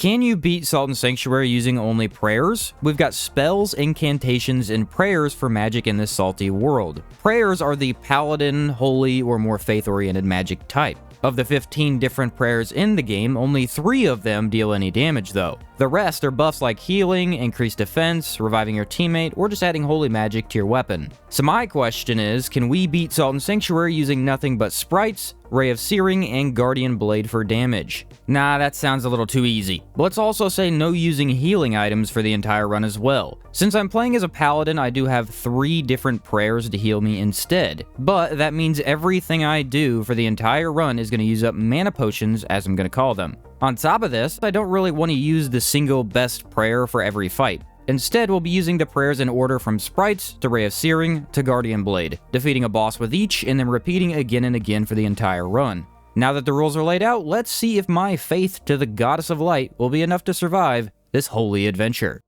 Can you beat Sodden Sanctuary using only prayers? We've got spells, incantations, and prayers for magic in this salty world. Prayers are the paladin, holy, or more faith-oriented magic type. Of the 15 different prayers in the game, only 3 of them deal any damage though. The rest are buffs like healing, increased defense, reviving your teammate, or just adding holy magic to your weapon. So my question is, can we beat Sodden Sanctuary using nothing but Sprites, Ray of Searing, and Guardian Blade for damage? Nah, that sounds a little too easy. But let's also say no using healing items for the entire run as well. Since I'm playing as a paladin, I do have 3 different prayers to heal me instead. But that means everything I do for the entire run is going to use up mana potions, as I'm going to call them. On top of this, I don't really want to use the single best prayer for every fight. Instead, we'll be using the prayers in order from Sprites to Ray of Searing to Guardian Blade, defeating a boss with each and then repeating again and again for the entire run. Now that the rules are laid out, let's see if my faith to the Goddess of Light will be enough to survive this holy adventure.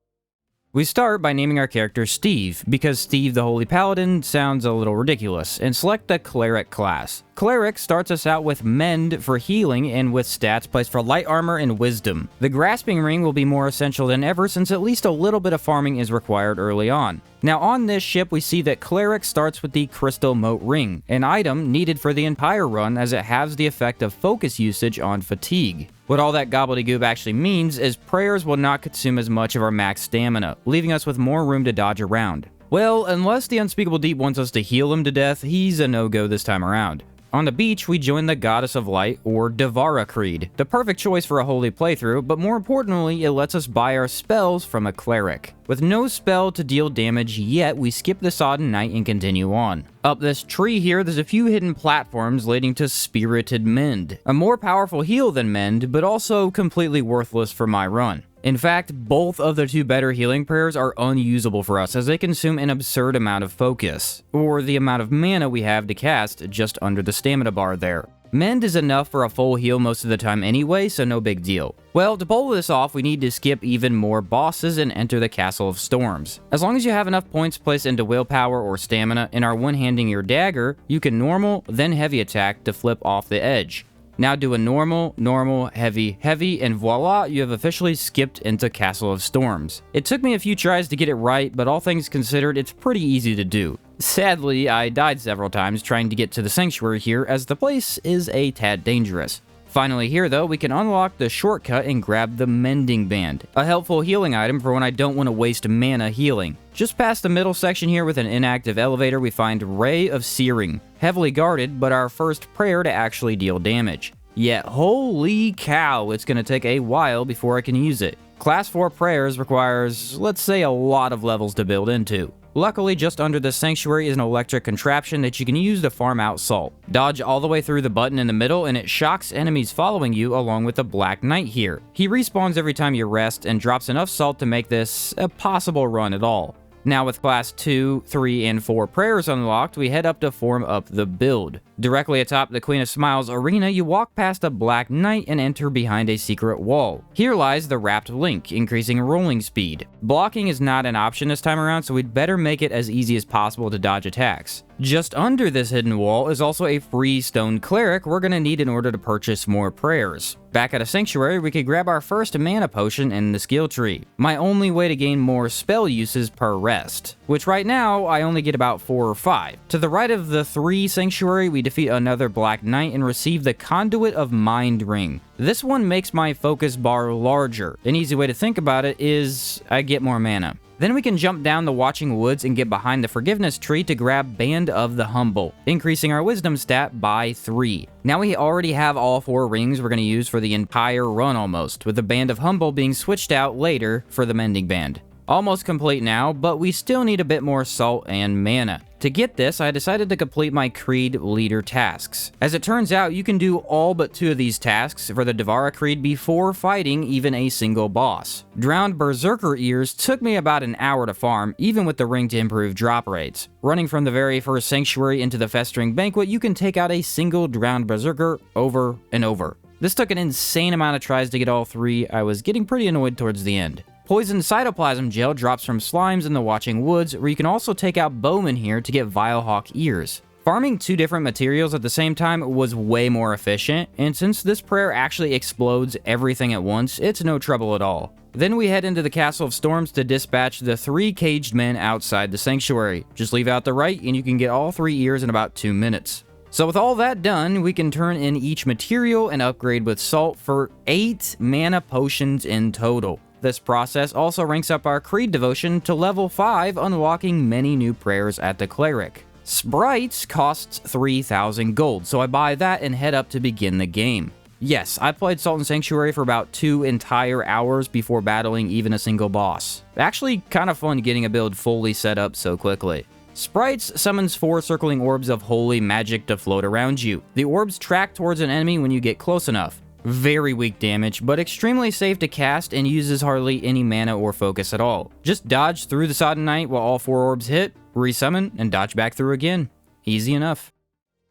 We start by naming our character Steve, because Steve the Holy Paladin sounds a little ridiculous, and select the Cleric class. Cleric starts us out with Mend for healing and with stats placed for light armor and wisdom. The Grasping Ring will be more essential than ever since at least a little bit of farming is required early on. Now on this ship we see that Cleric starts with the Crystal Mote Ring, an item needed for the entire run as it has the effect of focus usage on fatigue. What all that gobbledygook actually means is prayers will not consume as much of our max stamina, leaving us with more room to dodge around. Well, unless the Unspeakable Deep wants us to heal him to death, he's a no-go this time around. On the beach, we join the Goddess of Light, or Devara Creed, the perfect choice for a holy playthrough, but more importantly, it lets us buy our spells from a cleric. With no spell to deal damage yet, we skip the Sodden Knight and continue on. Up this tree here, there's a few hidden platforms leading to Spirited Mend, a more powerful heal than Mend, but also completely worthless for my run. In fact, both of the 2 better healing prayers are unusable for us as they consume an absurd amount of focus, or the amount of mana we have to cast just under the stamina bar there. Mend is enough for a full heal most of the time anyway, so no big deal. Well, to pull this off, we need to skip even more bosses and enter the Castle of Storms. As long as you have enough points placed into willpower or stamina and are one-handing your dagger, you can normal, then heavy attack to flip off the edge. Now do a normal, normal, heavy, heavy, and voila, you have officially skipped into Castle of Storms. It took me a few tries to get it right, but all things considered, it's pretty easy to do. Sadly, I died several times trying to get to the sanctuary here, as the place is a tad dangerous. Finally here though, we can unlock the shortcut and grab the Mending Band, a helpful healing item for when I don't want to waste mana healing. Just past the middle section here with an inactive elevator, we find Ray of Searing, heavily guarded, but our first prayer to actually deal damage. Yet holy cow, it's going to take a while before I can use it. Class 4 prayers requires, let's say, a lot of levels to build into. Luckily, just under the sanctuary is an electric contraption that you can use to farm out salt. Dodge all the way through the button in the middle and it shocks enemies following you along with the Black Knight here. He respawns every time you rest and drops enough salt to make this a possible run at all. Now with class 2, 3, and 4 prayers unlocked, we head up to form up the build. Directly atop the Queen of Smiles arena, you walk past a Black Knight and enter behind a secret wall. Here lies the Wrapped Link, increasing rolling speed. Blocking is not an option this time around, so we'd better make it as easy as possible to dodge attacks. Just under this hidden wall is also a free stone cleric we're going to need in order to purchase more prayers. Back at a sanctuary, we could grab our first mana potion in the skill tree. My only way to gain more spell uses per rest, which right now I only get about 4 or 5. To the right of the 3 sanctuary, we defeat another Black Knight and receive the Conduit of Mind Ring. This one makes my focus bar larger. An easy way to think about it is I get more mana. Then we can jump down the Watching Woods and get behind the Forgiveness Tree to grab Band of the Humble, increasing our wisdom stat by 3. Now we already have all 4 rings we're going to use for the entire run almost, with the Band of Humble being switched out later for the Mending Band. Almost complete now, but we still need a bit more salt and mana. To get this, I decided to complete my Creed leader tasks. As it turns out, you can do all but 2 of these tasks for the Devara Creed before fighting even a single boss. Drowned Berserker Ears took me about an hour to farm, even with the ring to improve drop rates. Running from the very first sanctuary into the Festering Banquet, you can take out a single Drowned Berserker over and over. This took an insane amount of tries to get all 3. I was getting pretty annoyed towards the end. Poison Cytoplasm Gel drops from slimes in the Watching Woods, where you can also take out Bowman here to get Vilehawk Ears. Farming 2 different materials at the same time was way more efficient, and since this prayer actually explodes everything at once, it's no trouble at all. Then we head into the Castle of Storms to dispatch the 3 caged men outside the sanctuary. Just leave out the right and you can get all 3 ears in about 2 minutes. So with all that done, we can turn in each material and upgrade with salt for 8 mana potions in total. This process also ranks up our Creed devotion to level 5, unlocking many new prayers at the Cleric. Sprites costs 3,000 gold, so I buy that and head up to begin the game. Yes, I played Salt and Sanctuary for about 2 entire hours before battling even a single boss. Actually, kind of fun getting a build fully set up so quickly. Sprites summons 4 circling orbs of holy magic to float around you. The orbs track towards an enemy when you get close enough. Very weak damage, but extremely safe to cast and uses hardly any mana or focus at all. Just dodge through the Sodden Knight while all 4 orbs hit, resummon, and dodge back through again. Easy enough.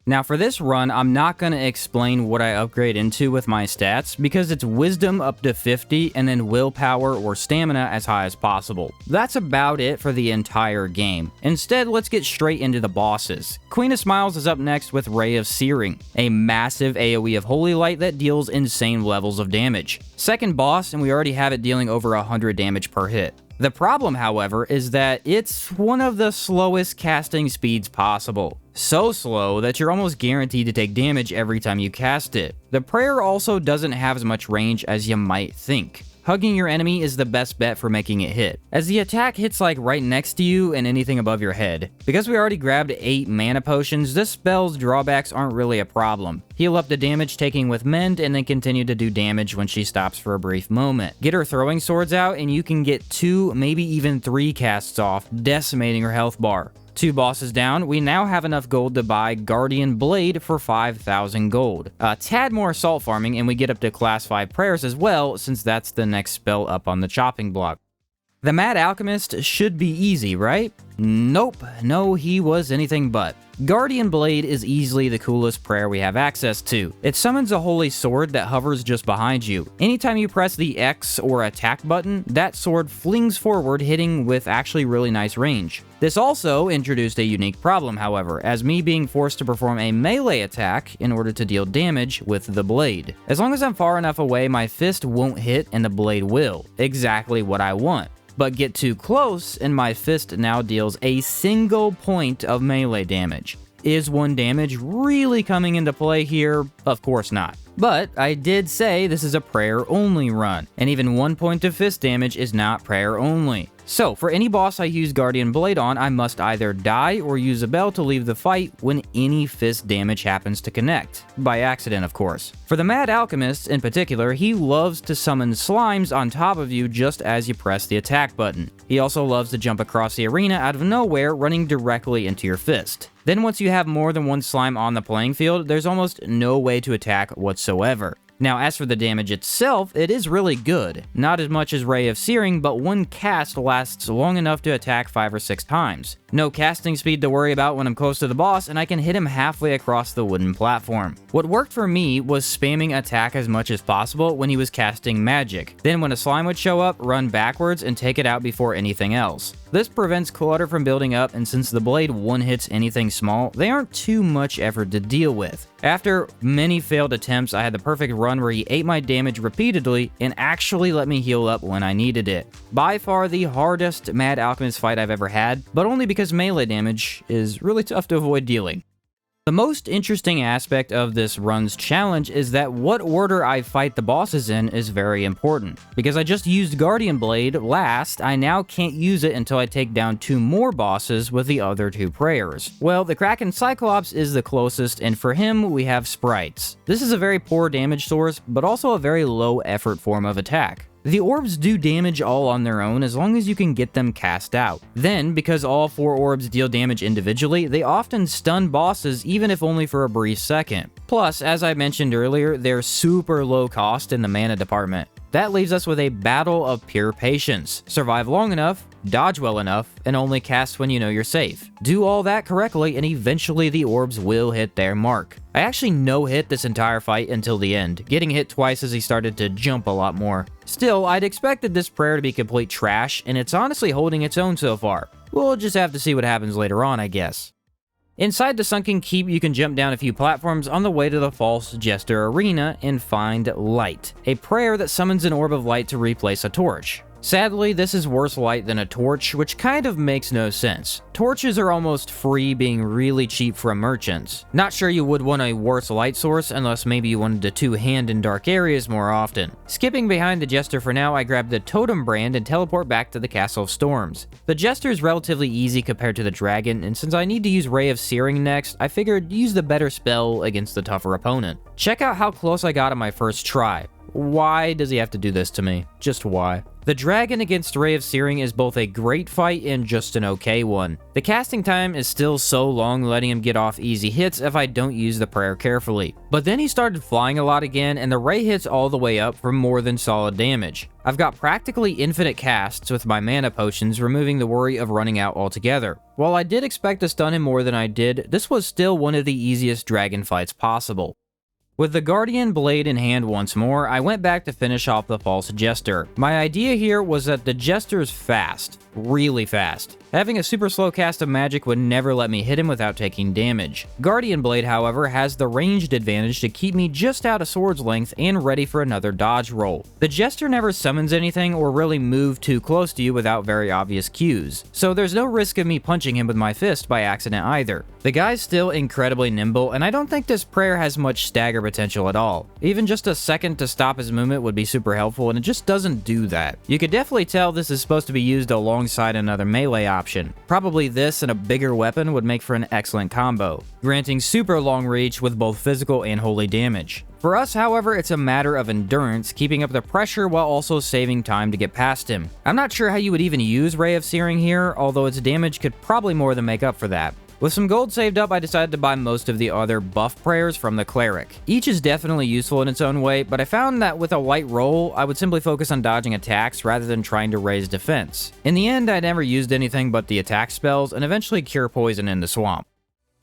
Now for this run, I'm not going to explain what I upgrade into with my stats because it's wisdom up to 50 and then willpower or stamina as high as possible. That's about it for the entire game. Instead, let's get straight into the bosses. Queen of Smiles is up next with Ray of Searing, a massive AoE of Holy Light that deals insane levels of damage. Second boss, and we already have it dealing over 100 damage per hit. The problem, however, is that it's one of the slowest casting speeds possible. So slow that you're almost guaranteed to take damage every time you cast it. The prayer also doesn't have as much range as you might think. Hugging your enemy is the best bet for making it hit, as the attack hits like right next to you and anything above your head. Because we already grabbed 8 mana potions, this spell's drawbacks aren't really a problem. Heal up the damage taking with Mend and then continue to do damage when she stops for a brief moment. Get her throwing swords out and you can get 2, maybe even 3 casts off, decimating her health bar. 2 bosses down, we now have enough gold to buy Guardian Blade for 5,000 gold. A tad more salt farming and we get up to class 5 prayers as well, since that's the next spell up on the chopping block. The Mad Alchemist should be easy, right? Nope, no, he was anything but. Guardian Blade is easily the coolest prayer we have access to. It summons a holy sword that hovers just behind you. Anytime you press the X or attack button, that sword flings forward, hitting with actually really nice range. This also introduced a unique problem, however, as me being forced to perform a melee attack in order to deal damage with the blade. As long as I'm far enough away, my fist won't hit and the blade will. Exactly what I want. But get too close and my fist now deals a single point of melee damage. Is 1 damage really coming into play here? Of course not. But I did say this is a prayer only run, and even 1 point of fist damage is not prayer only. So, for any boss I use Guardian Blade on, I must either die or use a bell to leave the fight when any fist damage happens to connect. By accident, of course. For the Mad Alchemist, in particular, he loves to summon slimes on top of you just as you press the attack button. He also loves to jump across the arena out of nowhere, running directly into your fist. Then once you have more than 1 slime on the playing field, there's almost no way to attack whatsoever. Now, as for the damage itself, it is really good. Not as much as Ray of Searing, but 1 cast lasts long enough to attack 5 or 6 times. No casting speed to worry about when I'm close to the boss, and I can hit him halfway across the wooden platform. What worked for me was spamming attack as much as possible when he was casting magic. Then when a slime would show up, run backwards and take it out before anything else. This prevents clutter from building up, and since the blade one-hits anything small, they aren't too much effort to deal with. After many failed attempts, I had the perfect run where he ate my damage repeatedly and actually let me heal up when I needed it. By far the hardest Mad Alchemist fight I've ever had, but only because melee damage is really tough to avoid dealing. The most interesting aspect of this run's challenge is that what order I fight the bosses in is very important. Because I just used Guardian Blade last, I now can't use it until I take down 2 more bosses with the other 2 prayers. Well, the Kraken Cyclops is the closest, and for him, we have Sprites. This is a very poor damage source, but also a very low effort form of attack. The orbs do damage all on their own as long as you can get them cast out. Then, because all 4 orbs deal damage individually, they often stun bosses even if only for a brief second. Plus, as I mentioned earlier, they're super low cost in the mana department. That leaves us with a battle of pure patience. Survive long enough, dodge well enough, and only cast when you know you're safe. Do all that correctly and eventually the orbs will hit their mark. I actually no-hit this entire fight until the end, getting hit twice as he started to jump a lot more. Still, I'd expected this prayer to be complete trash, and it's honestly holding its own so far. We'll just have to see what happens later on, I guess. Inside the Sunken Keep, you can jump down a few platforms on the way to the False Jester Arena and find Light, a prayer that summons an orb of light to replace a torch. Sadly, this is worse light than a torch, which kind of makes no sense. Torches are almost free, being really cheap from merchants. Not sure you would want a worse light source unless maybe you wanted to two-hand in dark areas more often. Skipping behind the Jester for now, I grabbed the Totem Brand and teleport back to the Castle of Storms. The Jester is relatively easy compared to the Dragon, and since I need to use Ray of Searing next, I figured use the better spell against the tougher opponent. Check out how close I got on my first try. Why does he have to do this to me? Just why? The Dragon against Ray of Searing is both a great fight and just an okay one. The casting time is still so long, letting him get off easy hits if I don't use the prayer carefully. But then he started flying a lot again, and the Ray hits all the way up for more than solid damage. I've got practically infinite casts with my mana potions, removing the worry of running out altogether. While I did expect to stun him more than I did, this was still one of the easiest dragon fights possible. With the Guardian Blade in hand once more, I went back to finish off the False Jester. My idea here was that the Jester's fast. Really fast. Having a super slow cast of magic would never let me hit him without taking damage. Guardian Blade, however, has the ranged advantage to keep me just out of sword's length and ready for another dodge roll. The Jester never summons anything or really moves too close to you without very obvious cues, so there's no risk of me punching him with my fist by accident either. The guy's still incredibly nimble, and I don't think this prayer has much stagger potential at all. Even just a second to stop his movement would be super helpful, and it just doesn't do that. You could definitely tell this is supposed to be used alongside another melee option. Probably this and a bigger weapon would make for an excellent combo, granting super long reach with both physical and holy damage. For us, however, it's a matter of endurance, keeping up the pressure while also saving time to get past him. I'm not sure how you would even use Ray of Searing here, although its damage could probably more than make up for that. With some gold saved up, I decided to buy most of the other buff prayers from the Cleric. Each is definitely useful in its own way, but I found that with a light roll, I would simply focus on dodging attacks rather than trying to raise defense. In the end, I never used anything but the attack spells and eventually cure poison in the swamp.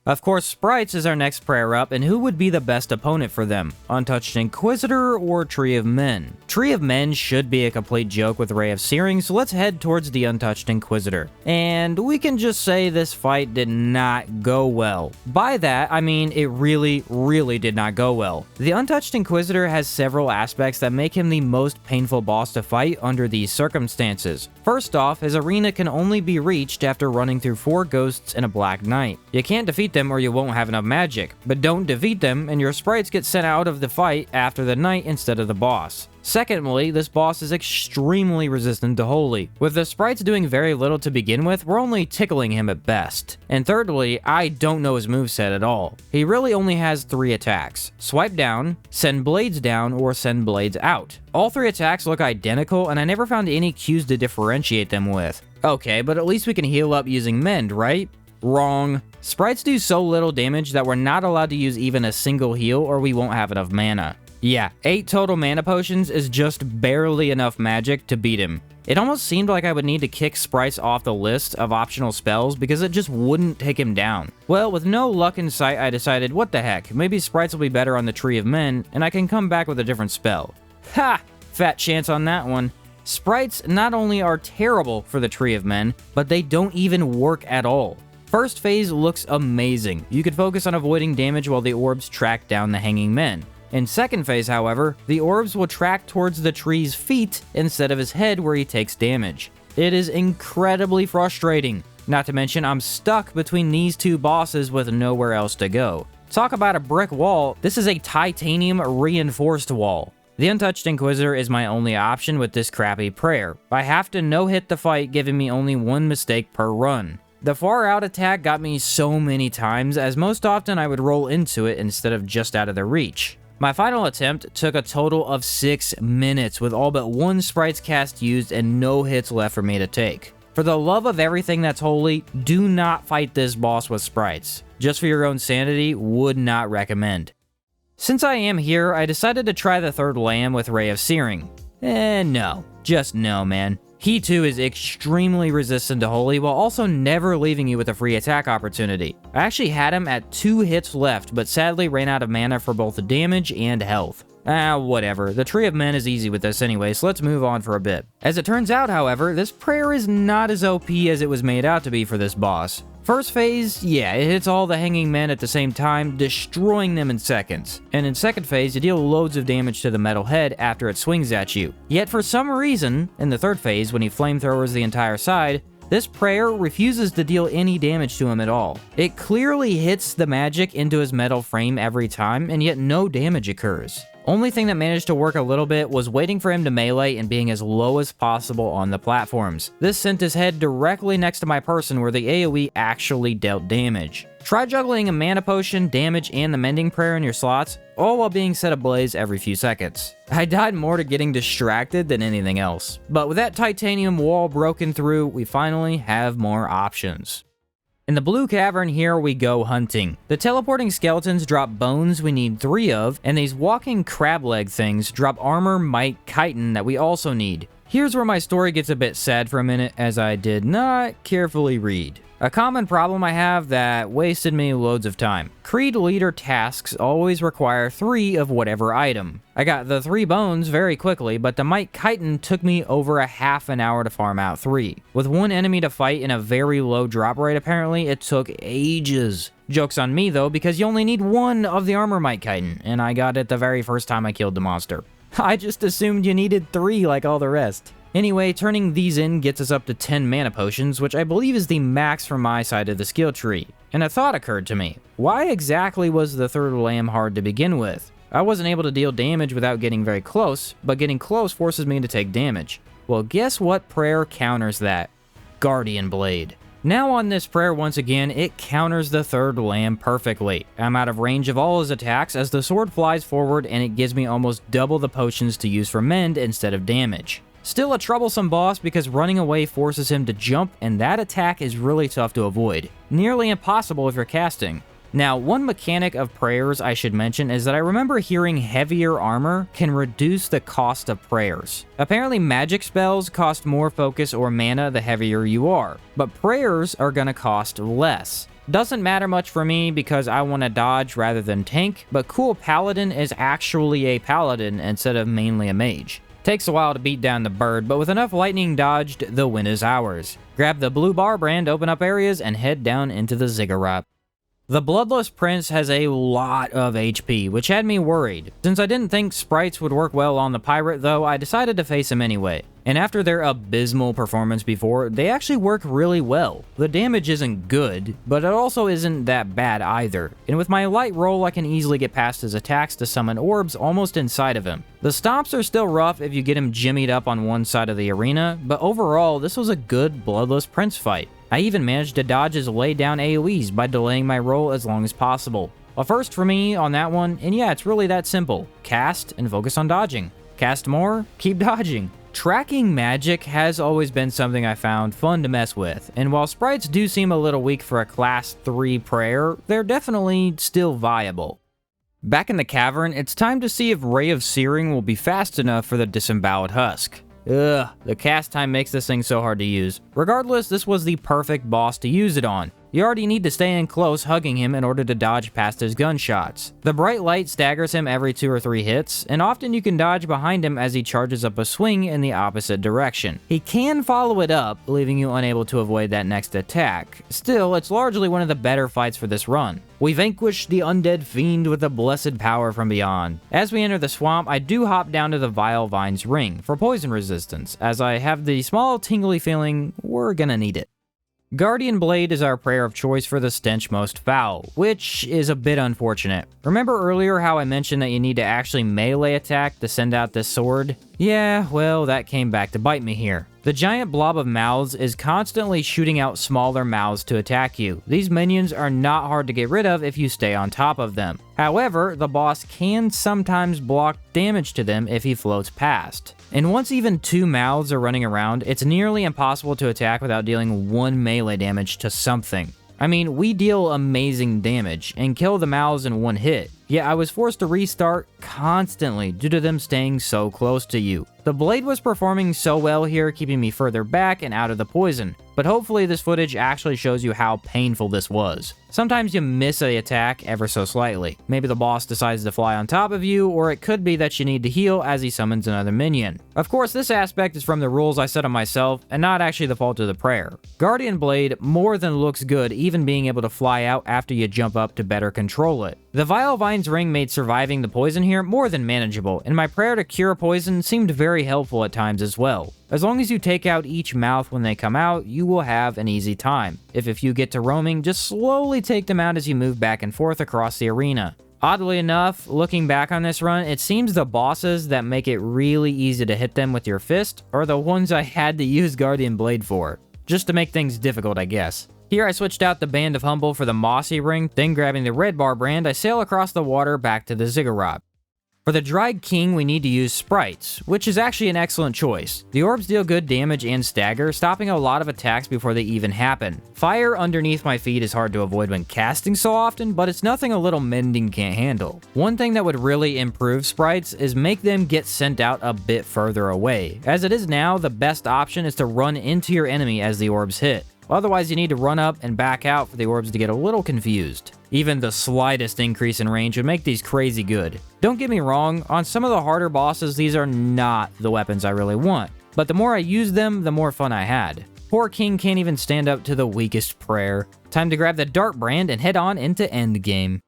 Of course, Sprites is our next prayer up, and who would be the best opponent for them? Untouched Inquisitor or Tree of Men? Tree of Men should be a complete joke with Ray of Searing, so let's head towards the Untouched Inquisitor. And we can just say this fight did not go well. By that, I mean it really did not go well. The Untouched Inquisitor has several aspects that make him the most painful boss to fight under these circumstances. First off, his arena can only be reached after running through 4 ghosts and a Black Knight. You can't defeat them or you won't have enough magic, but don't defeat them and your sprites get sent out of the fight after the knight instead of the boss. Secondly, this boss is extremely resistant to holy. With the sprites doing very little to begin with, we're only tickling him at best. And thirdly, I don't know his moveset at all. He really only has 3 attacks: swipe down, send blades down, or send blades out. All 3 attacks look identical, and I never found any cues to differentiate them with. Okay, but at least we can heal up using mend, right? Wrong. Sprites do so little damage that we're not allowed to use even a single heal or we won't have enough mana. Yeah, 8 total mana potions is just barely enough magic to beat him. It almost seemed like I would need to kick Sprites off the list of optional spells because it just wouldn't take him down. Well, with no luck in sight, I decided, what the heck, maybe Sprites will be better on the Tree of Men, and I can come back with a different spell. Ha! Fat chance on that one. Sprites not only are terrible for the Tree of Men, but they don't even work at all. First phase looks amazing. You could focus on avoiding damage while the orbs track down the hanging men. In second phase, however, the orbs will track towards the tree's feet instead of his head where he takes damage. It is incredibly frustrating. Not to mention, I'm stuck between these 2 bosses with nowhere else to go. Talk about a brick wall, this is a titanium reinforced wall. The Untouched Inquisitor is my only option with this crappy prayer. I have to no-hit the fight, giving me only 1 mistake per run. The far out attack got me so many times, as most often I would roll into it instead of just out of their reach. My final attempt took a total of 6 minutes with all but 1 Sprites cast used and no hits left for me to take. For the love of everything that's holy, do not fight this boss with Sprites. Just for your own sanity, would not recommend. Since I am here, I decided to try the 3rd lamb with Ray of Searing. No. Just no, man. He too is extremely resistant to holy while also never leaving you with a free attack opportunity. I actually had him at 2 hits left, but sadly ran out of mana for both the damage and health. Whatever. The Tree of Men is easy with this anyway, so let's move on for a bit. As it turns out, however, this prayer is not as OP as it was made out to be for this boss. First phase, yeah, it hits all the hanging men at the same time, destroying them in seconds. And in second phase, you deal loads of damage to the metal head after it swings at you. Yet for some reason, in the third phase, when he flamethrowers the entire side, this prayer refuses to deal any damage to him at all. It clearly hits the magic into his metal frame every time, and yet no damage occurs. Only thing that managed to work a little bit was waiting for him to melee and being as low as possible on the platforms. This sent his head directly next to my person where the AoE actually dealt damage. Try juggling a mana potion, damage, and the mending prayer in your slots, all while being set ablaze every few seconds. I died more to getting distracted than anything else. But with that titanium wall broken through, we finally have more options. In the blue cavern here, we go hunting. The teleporting skeletons drop bones we need 3 of, and these walking crab leg things drop armor, might, chitin that we also need. Here's where my story gets a bit sad for a minute, as I did not carefully read. A common problem I have that wasted me loads of time. Creed leader tasks always require 3 of whatever item. I got the 3 bones very quickly, but the might chitin took me over a half an hour to farm out 3. With 1 enemy to fight and a very low drop rate apparently, it took ages. Joke's on me though, because you only need 1 of the armor might chitin, and I got it the very first time I killed the monster. I just assumed you needed 3 like all the rest. Anyway, turning these in gets us up to 10 mana potions, which I believe is the max from my side of the skill tree. And a thought occurred to me. Why exactly was the third lamb hard to begin with? I wasn't able to deal damage without getting very close, but getting close forces me to take damage. Well, guess what prayer counters that? Guardian Blade. Now on this prayer once again, it counters the third lamb perfectly. I'm out of range of all his attacks as the sword flies forward and it gives me almost double the potions to use for mend instead of damage. Still a troublesome boss because running away forces him to jump, and that attack is really tough to avoid. Nearly impossible if you're casting. Now, one mechanic of prayers I should mention is that I remember hearing heavier armor can reduce the cost of prayers. Apparently magic spells cost more focus or mana the heavier you are, but prayers are gonna cost less. Doesn't matter much for me because I want to dodge rather than tank, but cool paladin is actually a paladin instead of mainly a mage. Takes a while to beat down the bird, but with enough lightning dodged, the win is ours. Grab the blue bar brand, open up areas, and head down into the ziggurat. The Bloodless Prince has a lot of HP, which had me worried. Since I didn't think Sprites would work well on the pirate though, I decided to face him anyway. And after their abysmal performance before, they actually work really well. The damage isn't good, but it also isn't that bad either. And with my light roll, I can easily get past his attacks to summon orbs almost inside of him. The stomps are still rough if you get him jimmied up on one side of the arena, but overall, this was a good Bloodless Prince fight. I even managed to dodge his lay down AoEs by delaying my roll as long as possible. A first for me on that one, and yeah, it's really that simple. Cast and focus on dodging. Cast more, keep dodging. Tracking magic has always been something I found fun to mess with, and while Sprites do seem a little weak for a class 3 prayer, they're definitely still viable. Back in the cavern, it's time to see if Ray of Searing will be fast enough for the Disemboweled Husk. Ugh, the cast time makes this thing so hard to use. Regardless, this was the perfect boss to use it on. You already need to stay in close hugging him in order to dodge past his gunshots. The bright light staggers him every 2 or 3 hits, and often you can dodge behind him as he charges up a swing in the opposite direction. He can follow it up, leaving you unable to avoid that next attack. Still, it's largely one of the better fights for this run. We vanquish the undead fiend with the blessed power from beyond. As we enter the swamp, I do hop down to the Vile Vine's ring for poison resistance, as I have the small tingly feeling we're gonna need it. Guardian Blade is our prayer of choice for the Stench Most Foul, which is a bit unfortunate. Remember earlier how I mentioned that you need to actually melee attack to send out this sword? Yeah, well, that came back to bite me here. The giant blob of mouths is constantly shooting out smaller mouths to attack you. These minions are not hard to get rid of if you stay on top of them. However, the boss can sometimes block damage to them if he floats past. And once even 2 mouths are running around, it's nearly impossible to attack without dealing 1 melee damage to something. I mean, we deal amazing damage and kill the mouths in 1 hit, yet I was forced to restart constantly due to them staying so close to you. The blade was performing so well here, keeping me further back and out of the poison, but hopefully this footage actually shows you how painful this was. Sometimes you miss the attack ever so slightly. Maybe the boss decides to fly on top of you, or it could be that you need to heal as he summons another minion. Of course, this aspect is from the rules I set on myself, and not actually the fault of the prayer. Guardian Blade more than looks good, even being able to fly out after you jump up to better control it. The Vile Vine's Ring made surviving the poison here more than manageable, and my prayer to cure poison seemed very helpful at times as well. As long as you take out each mouth when they come out, you will have an easy time. If you get to roaming, just slowly take them out as you move back and forth across the arena. Oddly enough, looking back on this run, it seems the bosses that make it really easy to hit them with your fist are the ones I had to use Guardian Blade for. Just to make things difficult, I guess. Here I switched out the Band of Humble for the Mossy Ring, then grabbing the Red Bar brand, I sail across the water back to the Ziggurat. For the Dried King, we need to use Sprites, which is actually an excellent choice. The orbs deal good damage and stagger, stopping a lot of attacks before they even happen. Fire underneath my feet is hard to avoid when casting so often, but it's nothing a little mending can't handle. One thing that would really improve Sprites is make them get sent out a bit further away. As it is now, the best option is to run into your enemy as the orbs hit. Otherwise, you need to run up and back out for the orbs to get a little confused. Even the slightest increase in range would make these crazy good. Don't get me wrong, on some of the harder bosses, these are not the weapons I really want. But the more I used them, the more fun I had. Poor King can't even stand up to the weakest prayer. Time to grab the Dart brand and head on into endgame.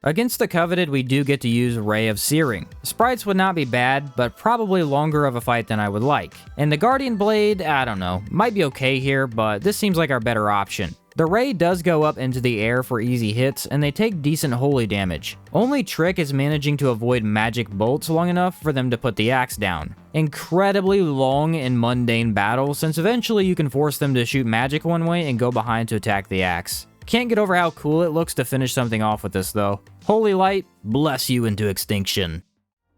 Against the Coveted, we do get to use Ray of Searing. Sprites would not be bad, but probably longer of a fight than I would like. And the Guardian Blade, I don't know, might be okay here, but this seems like our better option. The Ray does go up into the air for easy hits, and they take decent holy damage. Only trick is managing to avoid magic bolts long enough for them to put the axe down. Incredibly long and mundane battle, since eventually you can force them to shoot magic one way and go behind to attack the axe. Can't get over how cool it looks to finish something off with this though. Holy Light, bless you into extinction.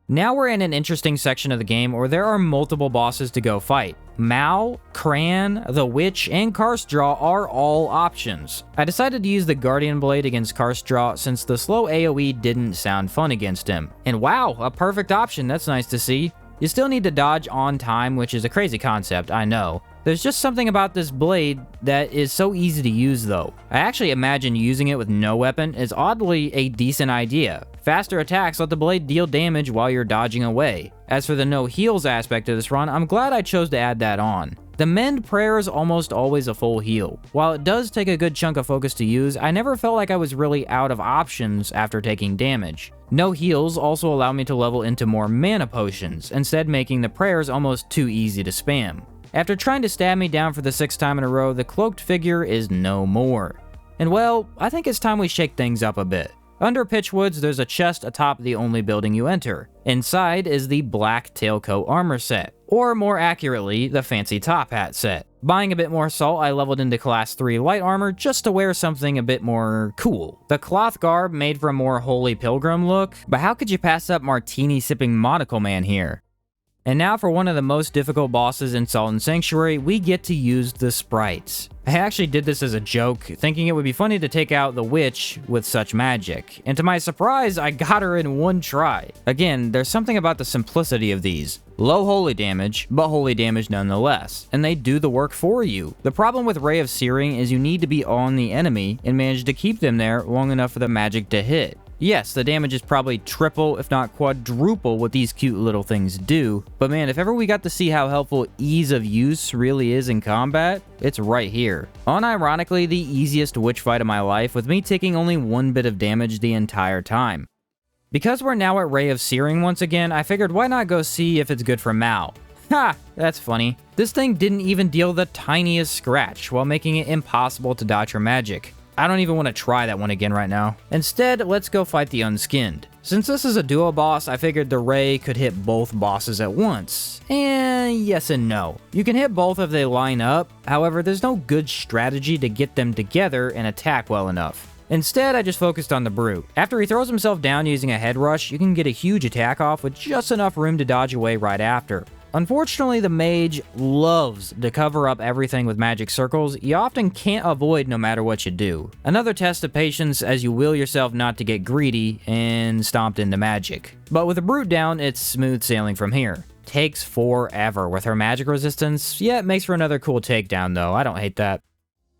Now we're in an interesting section of the game where there are multiple bosses to go fight. Mal, Cran, the Witch, and Carsjaw are all options. I decided to use the Guardian Blade against Carsjaw since the slow AoE didn't sound fun against him. And wow, a perfect option, that's nice to see. You still need to dodge on time, which is a crazy concept, I know. There's just something about this blade that is so easy to use though. I actually imagine using it with no weapon is oddly a decent idea. Faster attacks let the blade deal damage while you're dodging away. As for the no heals aspect of this run, I'm glad I chose to add that on. The Mend prayer is almost always a full heal. While it does take a good chunk of focus to use, I never felt like I was really out of options after taking damage. No heals also allow me to level into more mana potions, instead making the prayers almost too easy to spam. After trying to stab me down for the 6th time in a row, the cloaked figure is no more. And well, I think it's time we shake things up a bit. Under Pitchwoods, there's a chest atop the only building you enter. Inside is the black tailcoat armor set, or more accurately, the fancy top hat set. Buying a bit more salt, I leveled into class 3 light armor just to wear something a bit more cool. The cloth garb made for a more holy pilgrim look, but how could you pass up martini sipping monocle man here? And now for one of the most difficult bosses in Sodden Sanctuary, we get to use the Sprites. I actually did this as a joke, thinking it would be funny to take out the witch with such magic, and to my surprise, I got her in one try. Again, there's something about the simplicity of these. Low holy damage, but holy damage nonetheless, and they do the work for you. The problem with Ray of Searing is you need to be on the enemy and manage to keep them there long enough for the magic to hit. Yes, the damage is probably triple, if not quadruple, what these cute little things do, but man, if ever we got to see how helpful ease of use really is in combat, it's right here. Unironically, the easiest witch fight of my life, with me taking only one bit of damage the entire time. Because we're now at Ray of Searing once again, I figured why not go see if it's good for Mal. Ha! That's funny. This thing didn't even deal the tiniest scratch, while making it impossible to dodge her magic. I don't even want to try that one again right now. Instead, let's go fight the Unskinned. Since this is a duo boss, I figured the Ray could hit both bosses at once. And yes and no. You can hit both if they line up, however, there's no good strategy to get them together and attack well enough. Instead, I just focused on the Brute. After he throws himself down using a head rush, you can get a huge attack off with just enough room to dodge away right after. Unfortunately, the mage loves to cover up everything with magic circles you often can't avoid no matter what you do. Another test of patience as you will yourself not to get greedy and stomped into magic. But with the Brute down, it's smooth sailing from here. Takes forever with her magic resistance, yeah, it makes for another cool takedown though, I don't hate that.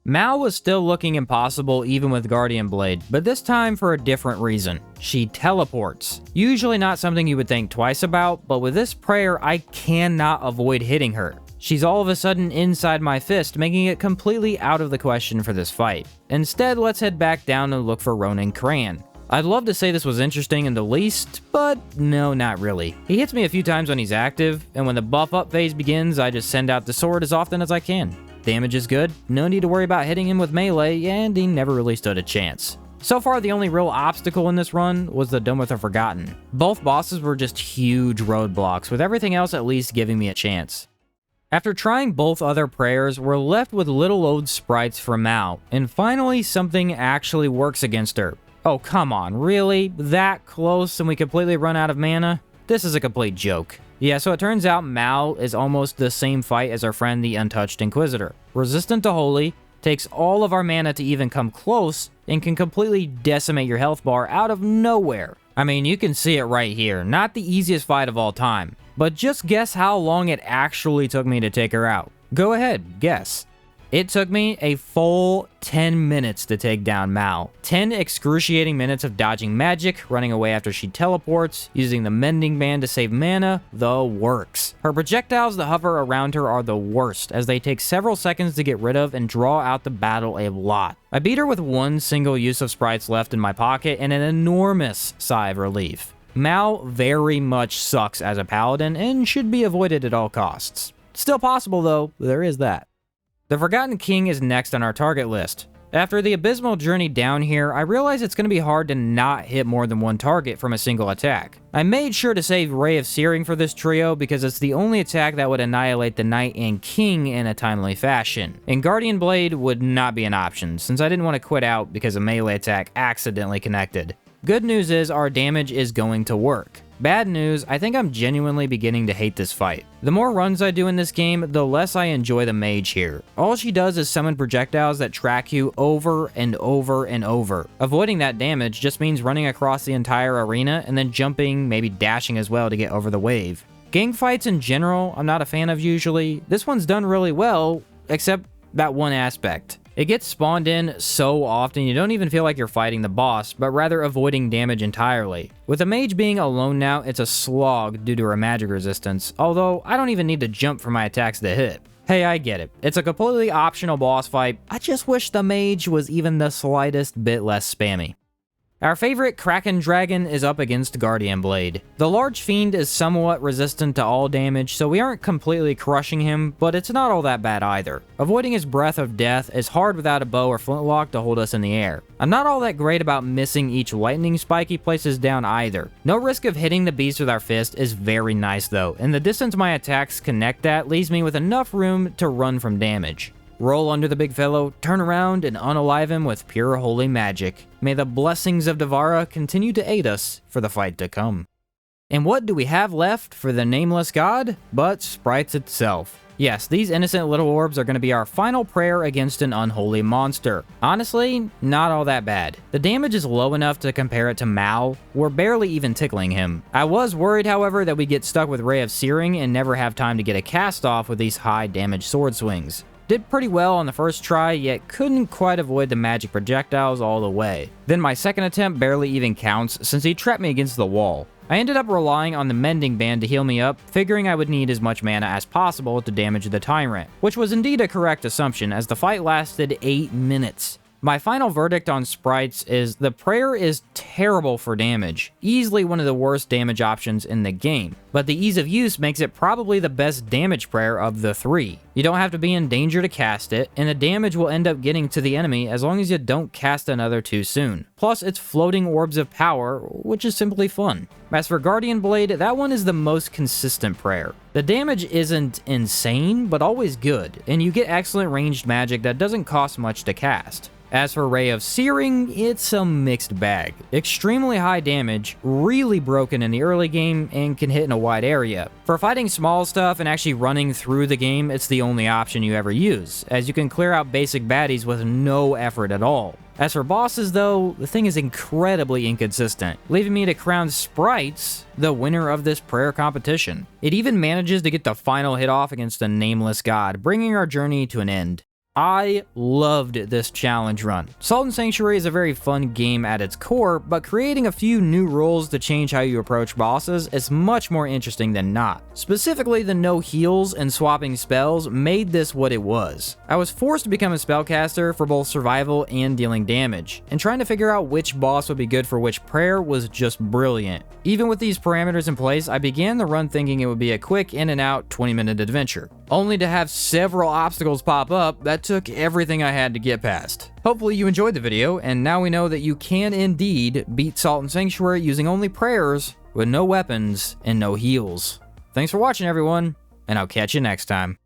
Mal was still looking impossible even with Guardian Blade, but this time for a different reason. She teleports. Usually not something you would think twice about, but with this prayer, I cannot avoid hitting her. She's all of a sudden inside my fist, making it completely out of the question for this fight. Instead, let's head back down and look for Ronin Cran. I'd love to say this was interesting in the least, but no, not really. He hits me a few times when he's active, and when the buff up phase begins, I just send out the sword as often as I can. Damage is good, no need to worry about hitting him with melee, and he never really stood a chance. So far, the only real obstacle in this run was the Dome of the Forgotten. Both bosses were just huge roadblocks, with everything else at least giving me a chance. After trying both other prayers, we're left with little old Sprites for Mal, and finally something actually works against her. Oh, come on, really? That close and we completely run out of mana? This is a complete joke. Yeah, so it turns out Mal is almost the same fight as our friend the Untouched Inquisitor. Resistant to Holy, takes all of our mana to even come close, and can completely decimate your health bar out of nowhere. I mean, you can see it right here. Not the easiest fight of all time. But just guess how long it actually took me to take her out. Go ahead, guess. It took me a full 10 minutes to take down Mal. 10 excruciating minutes of dodging magic, running away after she teleports, using the mending band to save mana, the works. Her projectiles that hover around her are the worst, as they take several seconds to get rid of and draw out the battle a lot. I beat her with one single use of Sprites left in my pocket and an enormous sigh of relief. Mal very much sucks as a paladin and should be avoided at all costs. Still possible though, there is that. The Forgotten King is next on our target list. After the abysmal journey down here, I realize it's going to be hard to not hit more than one target from a single attack. I made sure to save Ray of Searing for this trio because it's the only attack that would annihilate the Knight and King in a timely fashion. And Guardian Blade would not be an option, since I didn't want to quit out because a melee attack accidentally connected. Good news is our damage is going to work. Bad news, I think I'm genuinely beginning to hate this fight. The more runs I do in this game, the less I enjoy the mage here. All she does is summon projectiles that track you over and over and over. Avoiding that damage just means running across the entire arena and then jumping, maybe dashing as well to get over the wave. Gang fights in general, I'm not a fan of usually. This one's done really well, except that one aspect. It gets spawned in so often you don't even feel like you're fighting the boss, but rather avoiding damage entirely. With a mage being alone now, it's a slog due to her magic resistance, although I don't even need to jump for my attacks to hit. Hey, I get it. It's a completely optional boss fight. I just wish the mage was even the slightest bit less spammy. Our favorite Kraken Dragon is up against Guardian Blade. The large fiend is somewhat resistant to all damage, so we aren't completely crushing him, but it's not all that bad either. Avoiding his breath of death is hard without a bow or flintlock to hold us in the air. I'm not all that great about missing each lightning spike he places down either. No risk of hitting the beast with our fist is very nice though, and the distance my attacks connect at leaves me with enough room to run from damage. Roll under the big fellow, turn around, and unalive him with pure holy magic. May the blessings of Devara continue to aid us for the fight to come. And what do we have left for the Nameless God but Sprites itself? Yes, these innocent little orbs are going to be our final prayer against an unholy monster. Honestly, not all that bad. The damage is low enough to compare it to Mal. We're barely even tickling him. I was worried, however, that we get stuck with Ray of Searing and never have time to get a cast off with these high damage sword swings. Did pretty well on the first try, yet couldn't quite avoid the magic projectiles all the way. Then my second attempt barely even counts since he trapped me against the wall. I ended up relying on the mending band to heal me up, figuring I would need as much mana as possible to damage the tyrant, which was indeed a correct assumption as the fight lasted 8 minutes. My final verdict on Sprites is the prayer is terrible for damage, easily one of the worst damage options in the game, but the ease of use makes it probably the best damage prayer of the three. You don't have to be in danger to cast it, and the damage will end up getting to the enemy as long as you don't cast another too soon. Plus, it's floating orbs of power, which is simply fun. As for Guardian Blade, that one is the most consistent prayer. The damage isn't insane, but always good, and you get excellent ranged magic that doesn't cost much to cast. As for Ray of Searing, it's a mixed bag. Extremely high damage, really broken in the early game, and can hit in a wide area. For fighting small stuff and actually running through the game, it's the only option you ever use, as you can clear out basic baddies with no effort at all. As for bosses though, the thing is incredibly inconsistent, leaving me to crown Sprites the winner of this prayer competition. It even manages to get the final hit off against the Nameless God, bringing our journey to an end. I loved this challenge run. Sodden Sanctuary is a very fun game at its core, but creating a few new rules to change how you approach bosses is much more interesting than not. Specifically, the no heals and swapping spells made this what it was. I was forced to become a spellcaster for both survival and dealing damage, and trying to figure out which boss would be good for which prayer was just brilliant. Even with these parameters in place, I began the run thinking it would be a quick in and out 20-minute adventure, only to have several obstacles pop up that took everything I had to get past. Hopefully you enjoyed the video, and now we know that you can indeed beat Sodden Sanctuary using only prayers with no weapons and no heals. Thanks for watching, everyone, and I'll catch you next time.